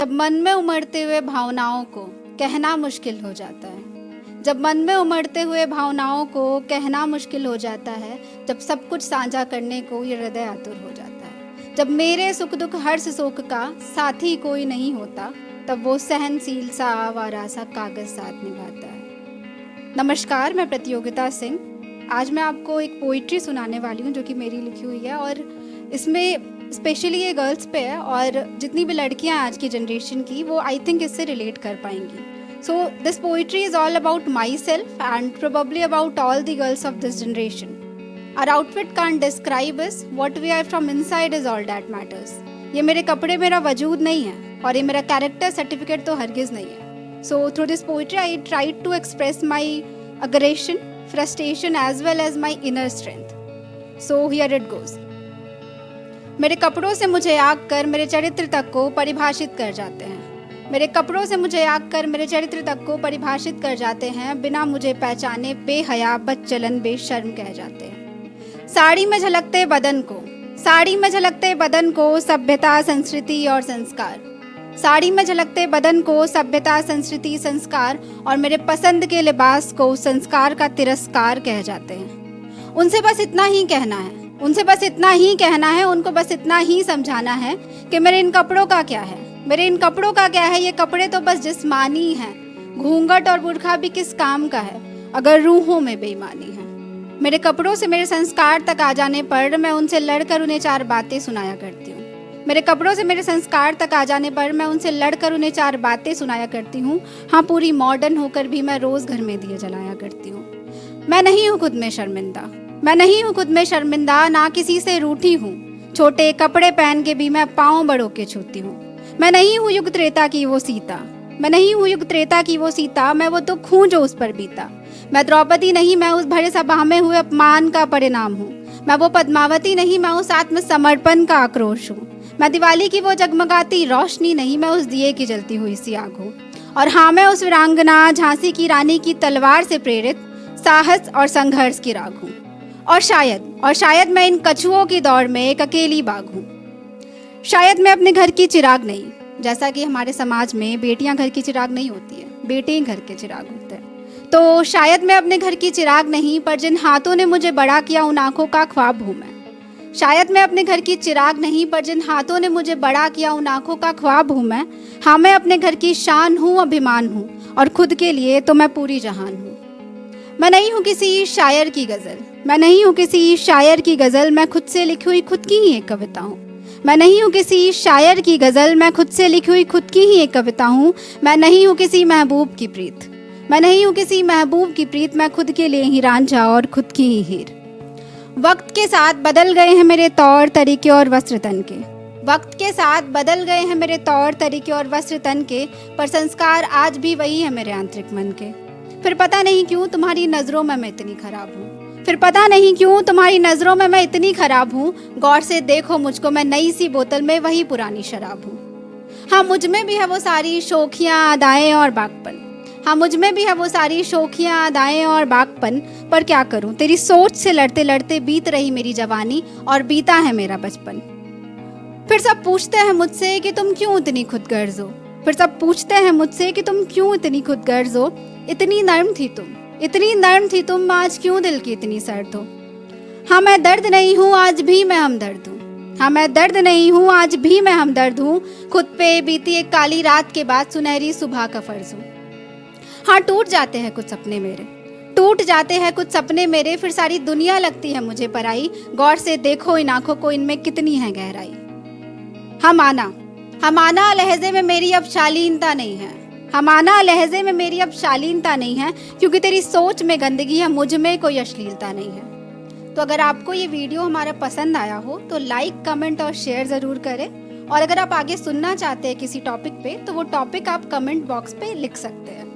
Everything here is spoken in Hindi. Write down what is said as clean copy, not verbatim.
जब मन में उमड़ते हुए भावनाओं को कहना मुश्किल हो जाता है, जब मन में उमड़ते हुए भावनाओं को कहना मुश्किल हो जाता है, जब सब कुछ साझा करने को ये हृदय आतुर हो जाता है, जब मेरे सुख दुख हर्ष शोक का साथी कोई नहीं होता, तब वो सहनशील सा आवारा सा कागज साथ निभाता है। नमस्कार, मैं प्रतियोगिता सिंह। आज मैं आपको एक पोइट्री सुनाने वाली हूँ जो कि मेरी लिखी हुई है और इसमें स्पेशली ये गर्ल्स पे है और जितनी भी लड़कियां आज की जनरेशन की वो आई थिंक इससे रिलेट कर पाएंगी। So this poetry is all about my self and probably about all the girls of this generation. Our outfit can't describe us, what we are from inside is all that matters. ये मेरे कपड़े मेरा वजूद नहीं है और ये मेरा कैरेक्टर सर्टिफिकेट तो हरगिज नहीं है। So through this poetry I try to express my aggression, frustration as well as my inner strength. So here it goes. मेरे कपड़ों से मुझे आग कर मेरे चरित्र तक को परिभाषित कर जाते हैं। मेरे कपड़ों से मुझे आग कर मेरे चरित्र तक को परिभाषित कर जाते हैं। बिना मुझे पहचाने बेहया, बदचलन, बेशर्म कह जाते हैं। साड़ी में झलकते बदन को, साड़ी में झलकते बदन को सभ्यता, संस्कृति और संस्कार। साड़ी में झलकते बदन को सभ्यता, संस्कृति, संस्कार और मेरे पसंद के लिबास को संस्कार का तिरस्कार कह जाते हैं। उनसे बस इतना ही कहना है, उनसे बस इतना ही कहना है, उनको बस इतना ही समझाना है कि मेरे इन कपड़ों का क्या है, मेरे इन कपड़ों का क्या है। ये कपड़े तो बस जिस्मानी हैं, घूंघट और बुर्खा भी किस काम का है अगर रूहों में बेईमानी है। मेरे कपड़ों से मेरे संस्कार तक आ जाने पर मैं उनसे लड़कर उन्हें चार बातें सुनाया करती हूँ। मेरे कपड़ों से मेरे संस्कार तक आ जाने पर मैं उनसे लड़कर उन्हें चार बातें सुनाया करती हूँ। हाँ, पूरी मॉडर्न होकर भी मैं रोज़ घर में दिए जलाया करती हूँ। मैं नहीं हूँ खुद में शर्मिंदा, मैं नहीं हूँ खुद में शर्मिंदा, ना किसी से रूठी हूँ। छोटे कपड़े पहन के भी मैं पाँव बढ़ो के छूती हूँ। मैं नहीं हूँ युग त्रेता की वो सीता, मैं नहीं हूँ युग त्रेता की वो सीता, मैं वो दुख हूँ जो उस पर बीता। मैं द्रौपदी नहीं, मैं उस भरे सभा में हुए अपमान का परिणाम हूँ। मैं वो पद्मावती नहीं, मैं उस आत्मसमर्पण का आक्रोश हूँ। मैं दिवाली की वो जगमगाती रोशनी नहीं, मैं उस दिए की जलती हुई सी आग हूँ। और हाँ, मैं उस वीरांगना झांसी की रानी की तलवार से प्रेरित साहस और संघर्ष की राग हूँ। और शायद मैं इन कछुओं की दौड़ में एक अकेली बाघ हूँ। शायद मैं अपने घर की चिराग नहीं, जैसा कि हमारे समाज में बेटियां घर की चिराग नहीं होती है, बेटे ही घर के चिराग होते हैं। तो शायद मैं अपने घर की चिराग नहीं, पर जिन हाथों ने मुझे बड़ा किया उन आंखों का ख्वाब हूँ मैं। शायद मैं अपने घर की चिराग नहीं, पर जिन हाथों ने मुझे बड़ा किया उन आंखों का ख्वाब हूँ मैं। हाँ, मैं अपने घर की शान हूँ, अभिमान हूँ और खुद के लिए तो मैं पूरी जहान हूँ। मैं नहीं हूँ किसी शायर की गज़ल, मैं नहीं हूँ किसी शायर की गज़ल, मैं खुद से लिखी हुई खुद की ही एक कविता हूँ। मैं नहीं हूँ किसी शायर की गज़ल, मैं खुद से लिखी हुई खुद की ही एक कविता हूँ। मैं नहीं हूँ किसी महबूब की प्रीत, मैं नहीं हूँ किसी महबूब की प्रीत, मैं खुद के लिए ही रांझा और खुद की ही हीर। वक्त के साथ बदल गए हैं मेरे तौर तरीके और वस्त्र तन के, वक्त के साथ बदल गए हैं मेरे तौर तरीके और वस्त्र तन के, पर संस्कार आज भी वही है मेरे आंतरिक मन के। फिर पता नहीं क्यों तुम्हारी नज़रों में मैं इतनी खराब हूँ, फिर पता नहीं क्यों तुम्हारी नज़रों में मैं इतनी खराब हूँ। गौर से देखो मुझको, मैं नई सी बोतल में वही पुरानी शराब हूँ। हाँ, मुझ में भी है वो सारी शोखियाँ अदाएँ और बागपन, हाँ, मुझ में भी है वो सारी शोखियाँ अदाएँ और बागपन, पर क्या करूँ, तेरी सोच से लड़ते लड़ते बीत रही मेरी जवानी और बीता है मेरा बचपन। फिर सब पूछते हैं मुझसे कि तुम क्यों इतनी खुदगर्ज हो, फिर सब पूछते हैं मुझसे कि तुम क्यों इतनी खुदगर्ज हो। इतनी नर्म थी तुम, इतनी नर्म थी तुम, आज क्यों दिल की इतनी सर्द हो। हाँ, मैं दर्द नहीं हूँ, आज भी मैं हमदर्द हूँ। हाँ, मैं दर्द नहीं हूँ, आज भी मैं हमदर्द हूँ। खुद पे बीती एक काली रात के बाद सुनहरी सुबह का फर्ज हूँ। हाँ, टूट जाते हैं कुछ सपने मेरे, टूट जाते हैं कुछ सपने मेरे, फिर सारी दुनिया लगती है मुझे पराई। गौर से देखो इन आंखों को, इनमें कितनी है गहराई। हम आना लहजे में मेरी अब शालीनता नहीं है, हम आना लहजे में मेरी अब शालीनता नहीं है, क्योंकि तेरी सोच में गंदगी है, मुझ में कोई अश्लीलता नहीं है। तो अगर आपको ये वीडियो हमारा पसंद आया हो तो लाइक, कमेंट और शेयर ज़रूर करें। और अगर आप आगे सुनना चाहते हैं किसी टॉपिक पे तो वो टॉपिक आप कमेंट बॉक्स पे लिख सकते हैं।